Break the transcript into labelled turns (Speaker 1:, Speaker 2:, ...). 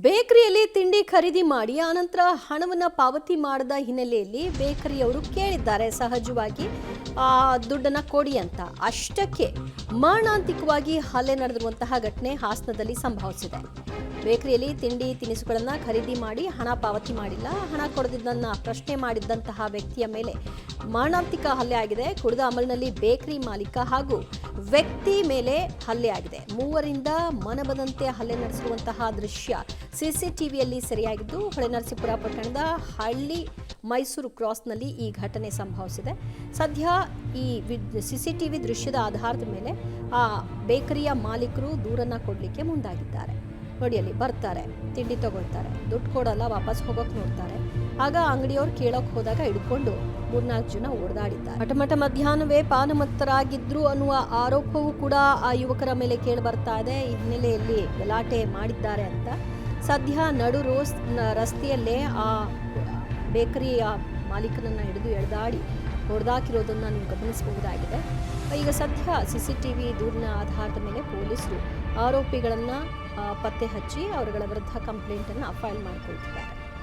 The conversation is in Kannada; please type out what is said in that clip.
Speaker 1: ಬೇಕರಿಯಲ್ಲಿ ತಿಂಡಿ ಖರೀದಿ ಮಾಡಿ ಆನಂತರ ಹಣವನ್ನು ಪಾವತಿ ಮಾಡದ ಹಿನ್ನೆಲೆಯಲ್ಲಿ ಬೇಕರಿಯವರು ಕೇಳಿದ್ದಾರೆ ಸಹಜವಾಗಿ ದುಡ್ಡನ್ನು ಕೊಡಿ ಅಂತ. ಅಷ್ಟಕ್ಕೆ ಮಾರಣಾಂತಿಕವಾಗಿ ಹಲ್ಲೆ ನಡೆದಿರುವಂತಹ ಘಟನೆ ಹಾಸನದಲ್ಲಿ ಸಂಭವಿಸಿದೆ. ಬೇಕರಿಯಲ್ಲಿ ತಿಂಡಿ ತಿನಿಸುಗಳನ್ನು ಖರೀದಿ ಮಾಡಿ ಹಣ ಪಾವತಿ ಮಾಡಿಲ್ಲ, ಹಣ ಕೊಡದಿದ್ದನ್ನ ಪ್ರಶ್ನೆ ಮಾಡಿದ್ದಂತಹ ವ್ಯಕ್ತಿಯ ಮೇಲೆ ಮಾರಣಾಂತಿಕ ಹಲ್ಲೆ ಆಗಿದೆ. ಕುಡಿದ ಅಮಲಿನಲ್ಲಿ ಬೇಕರಿ ಮಾಲೀಕ ಹಾಗೂ ವ್ಯಕ್ತಿ ಮೇಲೆ ಹಲ್ಲೆ ಆಗಿದೆ. ಮೂವರಿಂದ ಮನಬಂದಂತೆ ಹಲ್ಲೆ ನಡೆಸಿರುವಂತಹ ದೃಶ್ಯ ಸಿಸಿಟಿವಿಯಲ್ಲಿ ಸೆರೆಯಾಗಿದ್ದು, ಹೊಳೆನರಸೀಪುರ ಪಟ್ಟಣದ ಹಳ್ಳಿ ಮೈಸೂರು ಕ್ರಾಸ್ನಲ್ಲಿ ಈ ಘಟನೆ ಸಂಭವಿಸಿದೆ. ಸದ್ಯ ಈ ಸಿಸಿಟಿವಿ ದೃಶ್ಯದ ಆಧಾರದ ಮೇಲೆ ಆ ಬೇಕರಿಯ ಮಾಲೀಕರು ದೂರನ್ನ ಕೊಡಲಿಕ್ಕೆ ಮುಂದಾಗಿದ್ದಾರೆ. ನೋಡಿ, ಅಲ್ಲಿ ಬರ್ತಾರೆ, ತಿಂಡಿ ತಗೊಳ್ತಾರೆ, ದುಡ್ಡು ಕೊಡಲ್ಲ, ವಾಪಸ್ ಹೋಗೋಕೆ ನೋಡ್ತಾರೆ. ಆಗ ಅಂಗಡಿಯವ್ರು ಕೇಳೋಕೆ ಹೋದಾಗ ಹಿಡ್ಕೊಂಡು 3-4 ಜನ ಓಡಾಡಿದ್ದಾರೆ. ಮಠ ಮಧ್ಯಾಹ್ನವೇ ಪಾನಮತ್ತರಾಗಿದ್ರು ಅನ್ನುವ ಆರೋಪವೂ ಕೂಡ ಆ ಯುವಕರ ಮೇಲೆ ಕೇಳಿ ಬರ್ತಾ ಇದೆ. ಈ ಹಿನ್ನೆಲೆಯಲ್ಲಿ ಗಲಾಟೆ ಮಾಡಿದ್ದಾರೆ ಅಂತ. ಸದ್ಯ ನಡು ರಸ್ತೆಯಲ್ಲೇ ಆ ಬೇಕರಿಯ ಮಾಲೀಕನನ್ನು ಹಿಡಿದು ಎಳೆದಾಡಿ ಹೊಡೆದಾಕಿರೋದನ್ನು ನೀವು ಗಮನಿಸಬಹುದಾಗಿದೆ. ಈಗ ಸದ್ಯ ಸಿಸಿಟಿವಿ ದೂರಿನ ಆಧಾರದ ಮೇಲೆ ಪೊಲೀಸರು ಆರೋಪಿಗಳನ್ನು ಪತ್ತೆ ಹಚ್ಚಿ ಅವರುಗಳ ವಿರುದ್ಧ ಕಂಪ್ಲೇಂಟನ್ನು ಫೈಲ್ ಮಾಡಿಕೊಳ್ತಿದ್ದಾರೆ.